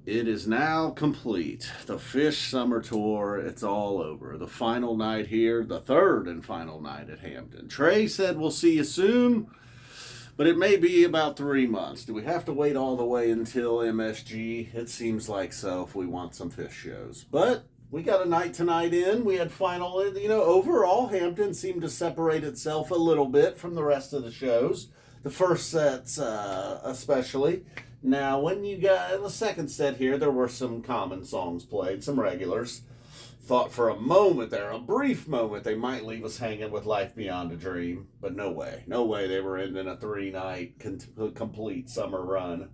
It is now complete. The Phish Summer Tour, it's all over. The final night here, the third and final night at Hampton. Trey said we'll see you soon, but it may be about 3 months. Do we have to wait all the way until MSG? It seems like so if we want some Phish shows. But we got a night tonight in. We had final, overall, Hampton seemed to separate itself a little bit from the rest of the shows. The first sets, especially. Now, when you got the second set here, there were some common songs played, some regulars. Thought for a moment there, a brief moment, they might leave us hanging with Life Beyond a Dream, but no way. No way they were ending a 3 night complete summer run.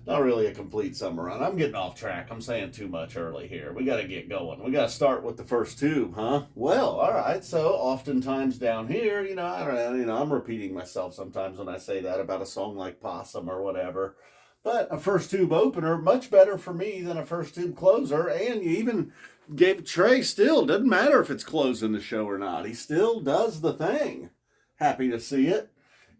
Not really a complete summer run. I'm getting off track. I'm saying too much early here. We got to get going. We got to start with the first tube, huh? Well, all right. So oftentimes down here, I'm repeating myself sometimes when I say that about a song like Possum or whatever. But a first tube opener, much better for me than a first tube closer. And you even gave Trey still. Doesn't matter if it's closing the show or not. He still does the thing. Happy to see it.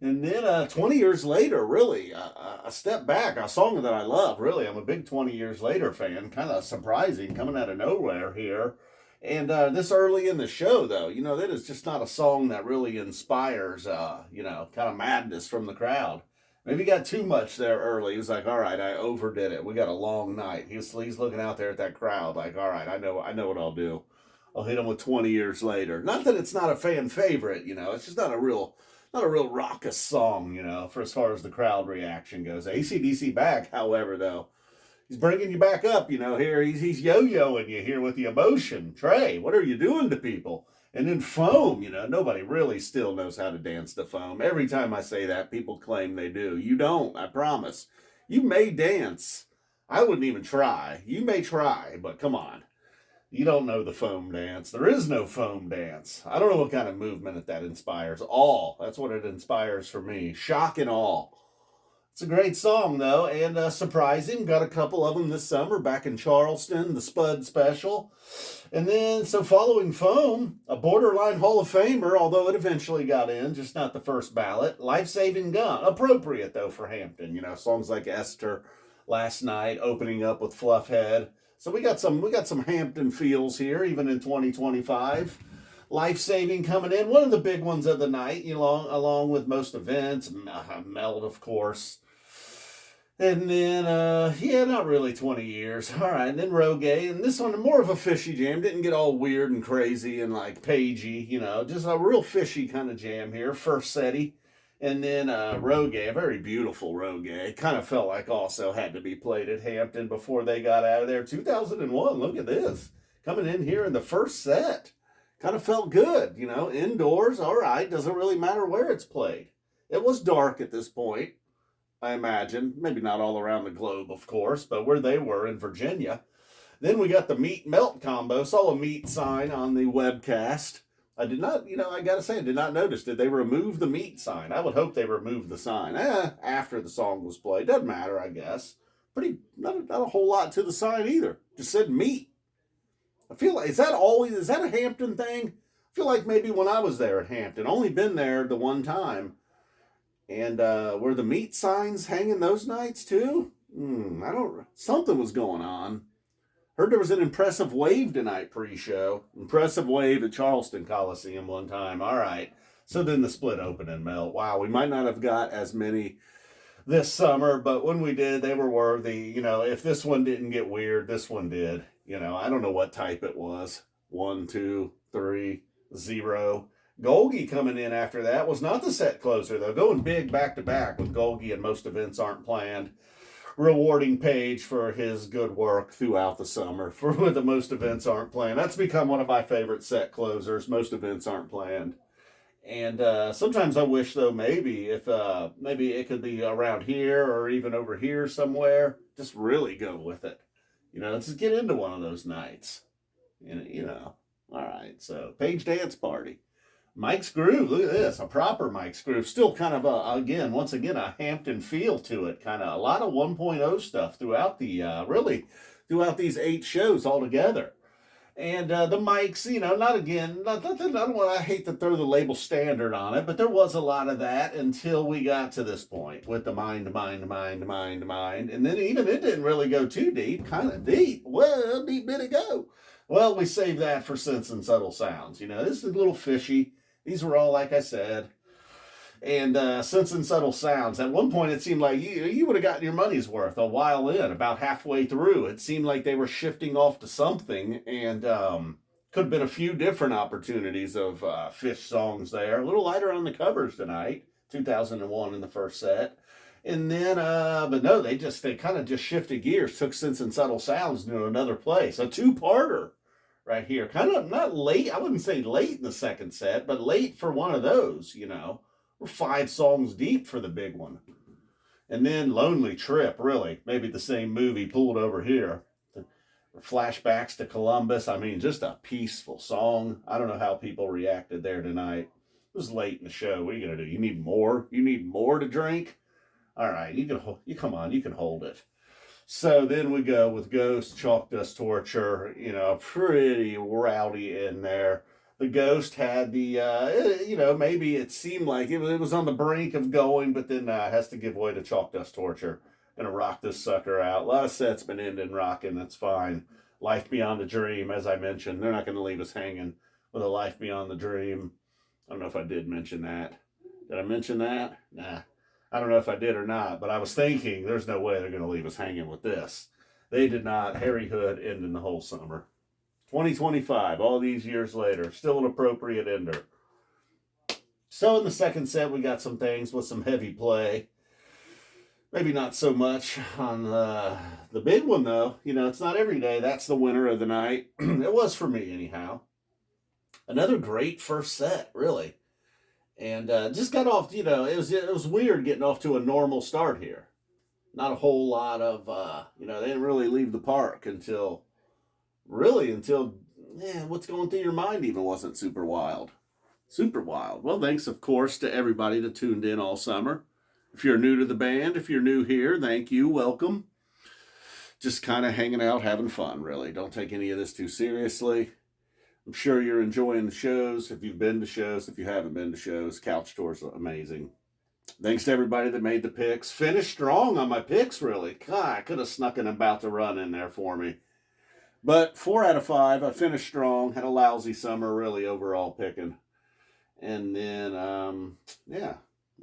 And then 20 years later, really, a step back, a song that I love, really. I'm a big 20 years later fan. Kind of surprising, coming out of nowhere here. And this early in the show, though, that is just not a song that really inspires, kind of madness from the crowd. Maybe he got too much there early. He was like, all right, I overdid it. We got a long night. He's looking out there at that crowd like, all right, I know what I'll do. I'll hit him with 20 years later. Not that it's not a fan favorite, it's just not a real raucous song, for as far as the crowd reaction goes. AC/DC back, however, though, he's bringing you back up, here he's yo-yoing you here with the emotion. Trey, what are you doing to people? And then foam, nobody really still knows how to dance to foam. Every time I say that, people claim they do. You don't, I promise. You may dance. I wouldn't even try. You may try, but come on. You don't know the foam dance. There is no foam dance. I don't know what kind of movement that inspires. Awe. That's what it inspires for me. Shock and awe. It's a great song, though, and surprising. Got a couple of them this summer back in Charleston, the Spud Special. And then, so following Foam, a borderline Hall of Famer, although it eventually got in, just not the first ballot. Saving Gyn. Appropriate, though, for Hampton. Songs like Esther, Last Night, opening up with Fluffhead. So we got some Hampton feels here, even in 2025. Life-Saving coming in, one of the big ones of the night, along with most events. Meld, of course. And then, not really 20 years. All right, and then Roggae. And this one, more of a fishy jam. Didn't get all weird and crazy and like pagey, just a real fishy kind of jam here. First setty. And then Roggae, a very beautiful Roggae. It kind of felt like also had to be played at Hampton before they got out of there. 2001, look at this. Coming in here in the first set. Kind of felt good, indoors, all right. Doesn't really matter where it's played. It was dark at this point, I imagine. Maybe not all around the globe, of course, but where they were in Virginia. Then we got the meat melt combo. Saw a meat sign on the webcast. I did not, I gotta say, I did not notice. Did they remove the meat sign? I would hope they removed the sign after the song was played. Doesn't matter, I guess. Not a whole lot to the sign either. Just said meat. I feel like, is that a Hampton thing? I feel like maybe when I was there at Hampton, only been there the one time. And were the meat signs hanging those nights too? Something was going on. Heard there was an Impressive Wave tonight pre-show. Impressive Wave at Charleston Coliseum one time. All right. So then the split open and melt. Wow, we might not have got as many this summer, but when we did, they were worthy. If this one didn't get weird, this one did. I don't know what type it was. 1, 2, 3, 0. Golgi coming in after that was not the set closer, though. Going big back-to-back with Golgi, and most events aren't planned. Rewarding Page for his good work throughout the summer for the most events aren't planned. That's become one of my favorite set closers. Most events aren't planned. And sometimes I wish, though, maybe it could be around here or even over here somewhere. Just really go with it. Let's just get into one of those nights. All right, so Page Dance Party. Mike's Groove, look at this, a proper Mike's Groove. Still kind of, once again, a Hampton feel to it. Kind of a lot of 1.0 stuff throughout throughout these 8 shows altogether. And the mics, not again, I hate to throw the label standard on it, but there was a lot of that until we got to this point with the mind. And then even it didn't really go too deep, kind of deep. Well, how deep did it go? Well, we saved that for Sense and Subtle Sounds. This is a little fishy. These were all, like I said, and Sense and Subtle Sounds. At one point, it seemed like you would have gotten your money's worth a while in, about halfway through. It seemed like they were shifting off to something, and could have been a few different opportunities of Phish songs there. A little lighter on the covers tonight, 2001 in the first set. And then, but no, they kind of just shifted gears, took Sense and Subtle Sounds to another place. A two-parter right here. Kind of not late, I wouldn't say late in the second set, but late for one of those, We're 5 songs deep for the big one. And then Lonely Trip, really. Maybe the same movie pulled over here. Flashbacks to Columbus. I mean, just a peaceful song. I don't know how people reacted there tonight. It was late in the show. What are you going to do? You need more? You need more to drink? All right, come on, you can hold it. So then we go with Ghost, Chalk Dust Torture, pretty rowdy in there. The Ghost had the, maybe it seemed like it was on the brink of going, but then has to give way to Chalk Dust Torture. Gonna rock this sucker out. A lot of sets been ending rocking, that's fine. Life Beyond the Dream, as I mentioned, they're not gonna leave us hanging with a Life Beyond the Dream. I don't know if I did mention that. Did I mention that? Nah. I don't know if I did or not, but I was thinking there's no way they're gonna leave us hanging with this. They did not. Harry Hood ending the whole summer. 2025, all these years later, still an appropriate ender. So in the second set, we got some things with some heavy play. Maybe not so much on the big one, though. It's not every day. That's the winner of the night. It was for me, anyhow. Another great first set, really. And just got off, it was weird getting off to a normal start here. Not a whole lot of, they didn't really leave the park until what's going through your mind even wasn't super wild. Super wild. Well, thanks, of course, to everybody that tuned in all summer. If you're new to the band, if you're new here, thank you, welcome. Just kind of hanging out, having fun, really. Don't take any of this too seriously. I'm sure you're enjoying the shows. If you've been to shows, if you haven't been to shows, Couch Tour's amazing. Thanks to everybody that made the picks. Finished strong on my picks, really. God, I could have snuck an About to Run in there for me. But 4 out of 5, I finished strong. Had a lousy summer, really, overall picking. And then, yeah.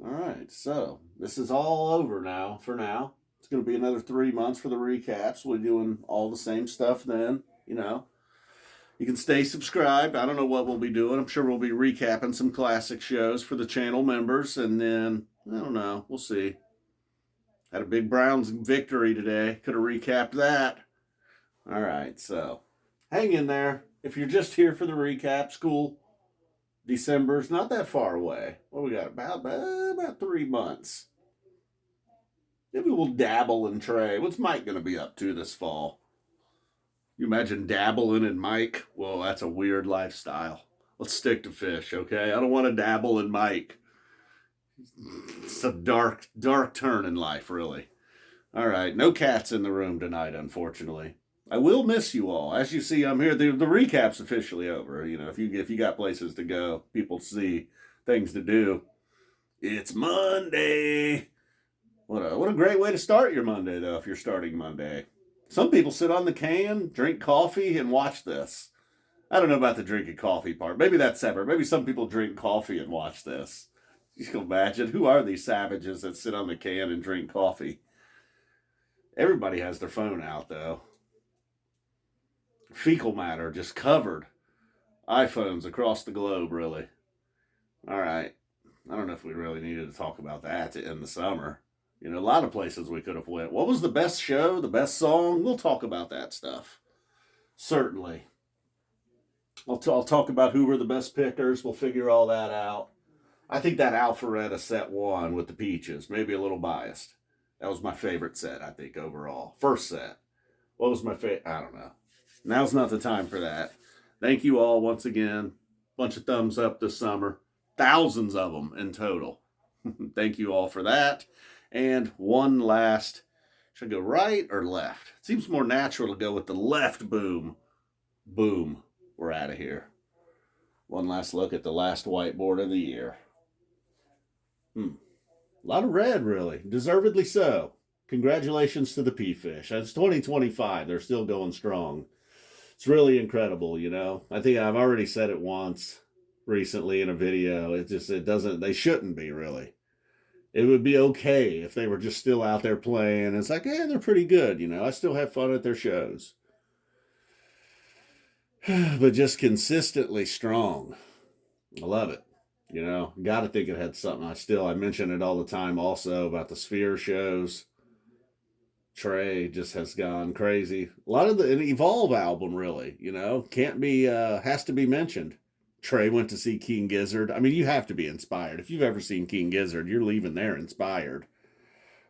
All right. So this is all over now, for now. It's going to be another 3 months for the recaps. We're doing all the same stuff then, You can stay subscribed. I don't know what we'll be doing. I'm sure we'll be recapping some classic shows for the channel members. And then, I don't know. We'll see. Had a big Browns victory today. Could have recapped that. All right, so hang in there. If you're just here for the recap, school, December's not that far away. What we got? About 3 months. Maybe we'll dabble in Trey. What's Mike going to be up to this fall? You imagine dabbling in Mike? Whoa, that's a weird lifestyle. Let's stick to Phish, okay? I don't want to dabble in Mike. It's a dark, dark turn in life, really. All right, no cats in the room tonight, unfortunately. I will miss you all. As you see, I'm here. The recap's officially over. If you got places to go, people see things to do. It's Monday. What a great way to start your Monday, though, if you're starting Monday. Some people sit on the can, drink coffee, and watch this. I don't know about the drinking coffee part. Maybe that's separate. Maybe some people drink coffee and watch this. You can imagine, who are these savages that sit on the can and drink coffee? Everybody has their phone out, though. Fecal matter just covered iPhones across the globe, really. All right. I don't know if we really needed to talk about that to end the summer. A lot of places we could have went. What was the best show, the best song? We'll talk about that stuff. Certainly. I'll talk about who were the best pickers. We'll figure all that out. I think that Alpharetta set 1 with the Peaches, maybe a little biased. That was my favorite set, I think, overall. First set. What was my favorite? I don't know. Now's not the time for that. Thank you all once again. Bunch of thumbs up this summer. Thousands of them in total. Thank you all for that. And one last, should I go right or left? It seems more natural to go with the left boom. Boom. We're out of here. One last look at the last whiteboard of the year. A lot of red, really. Deservedly so. Congratulations to the Phish. It's 2025. They're still going strong. It's really incredible, you know. I think I've already said it once recently in a video. It doesn't, they shouldn't be, really. It would be okay if they were just still out there playing. It's like, yeah, they're pretty good, you know. I still have fun at their shows. But just consistently strong. I love it. You know, got to think it had something. I mention it all the time also about the Sphere shows. Trey just has gone crazy. A lot of an Evolve album, really, you know, has to be mentioned. Trey went to see King Gizzard. I mean, you have to be inspired. If you've ever seen King Gizzard, you're leaving there inspired.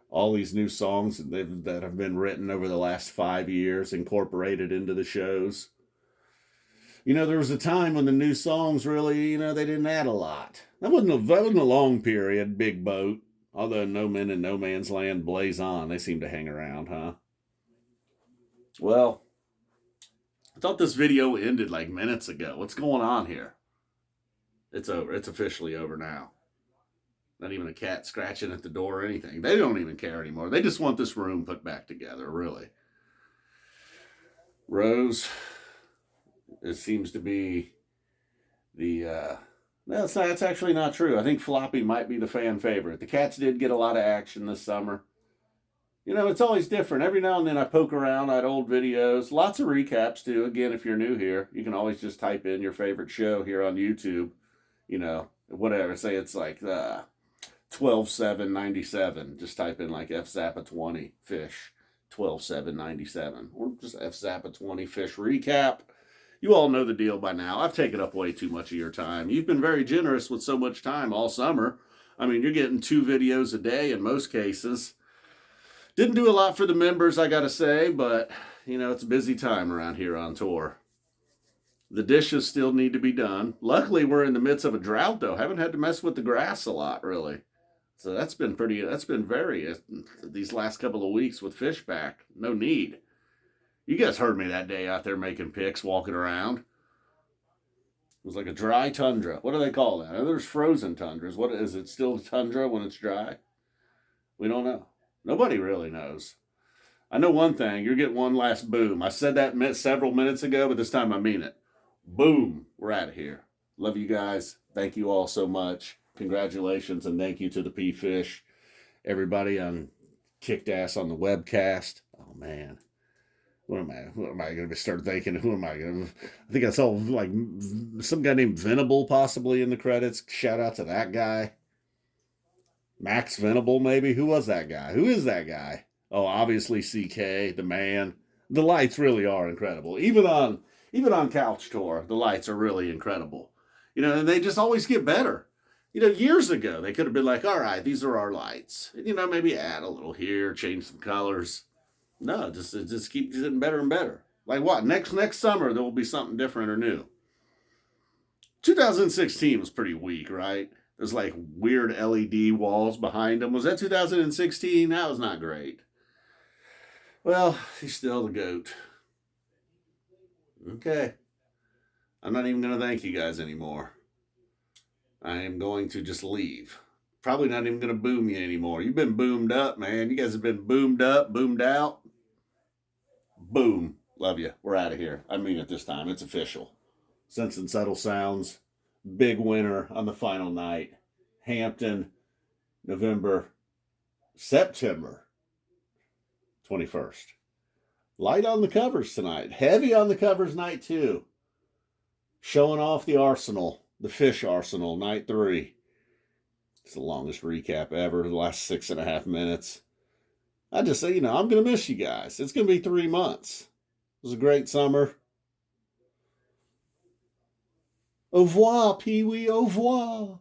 All these new songs that have been written over the last 5 years, incorporated into the shows. You know, there was a time when the new songs really, you know, they didn't add a lot. That wasn't a long period, Big Boat. Although No Men and No Man's Land, Blaze On, they seem to hang around, huh? Well, I thought this video ended like minutes ago. What's going on here? It's over. It's officially over now. Not even a cat scratching at the door or anything. They don't even care anymore. They just want this room put back together, really. Rose, it seems to be the... No, that's actually not true. I think Floppy might be the fan favorite. The cats did get a lot of action this summer. You know, it's always different. Every now and then I poke around at old videos. Lots of recaps, too. Again, if you're new here, you can always just type in your favorite show here on YouTube. You know, whatever. Say it's like 12/7/97. Just type in like FZappa 20 Phish 12/7/97. Or just FZappa 20 Phish recap. You all know the deal by now. I've taken up way too much of your time. You've been very generous with so much time all summer. I mean, you're getting 2 videos a day in most cases. Didn't do a lot for the members, I gotta say, but, you know, it's a busy time around here on tour. The dishes still need to be done. Luckily, we're in the midst of a drought, though. Haven't had to mess with the grass a lot, really. So that's been these last couple of weeks with Phish back. No need. You guys heard me that day out there making pics, walking around. It was like a dry tundra. What do they call that? There's frozen tundras. What is it? Still tundra when it's dry? We don't know. Nobody really knows. I know one thing. You're getting one last boom. I said that several minutes ago, but this time I mean it. Boom. We're out of here. Love you guys. Thank you all so much. Congratulations and thank you to the Phish. Everybody on kicked ass on the webcast. Oh, man. What am I going to start thinking? Who am I going to... I think I saw like some guy named Venable possibly in the credits. Shout out to that guy. Max Venable, maybe? Who was that guy? Who is that guy? Oh, obviously CK, the man. The lights really are incredible. Even on Couch Tour, the lights are really incredible. You know, and they just always get better. You know, years ago, they could have been like, all right, these are our lights. And, you know, maybe add a little here, change some colors. No, just keep getting better and better. Like what? Next summer, there will be something different or new. 2016 was pretty weak, right? There's like weird LED walls behind them. Was that 2016? That was not great. Well, he's still the GOAT. Okay. I'm not even going to thank you guys anymore. I am going to just leave. Probably not even going to boom you anymore. You've been boomed up, man. You guys have been boomed up, boomed out. Boom. Love you. We're out of here. I mean it this time. It's official. Sense and Subtle Sounds. Big winner on the final night. Hampton, September 21st. Light on the covers tonight. Heavy on the covers night 2. Showing off the arsenal. The Phish arsenal, night 3. It's the longest recap ever, the last 6.5 minutes. I just say, you know, I'm going to miss you guys. It's going to be 3 months. It was a great summer. Au revoir, Pee-wee, au revoir.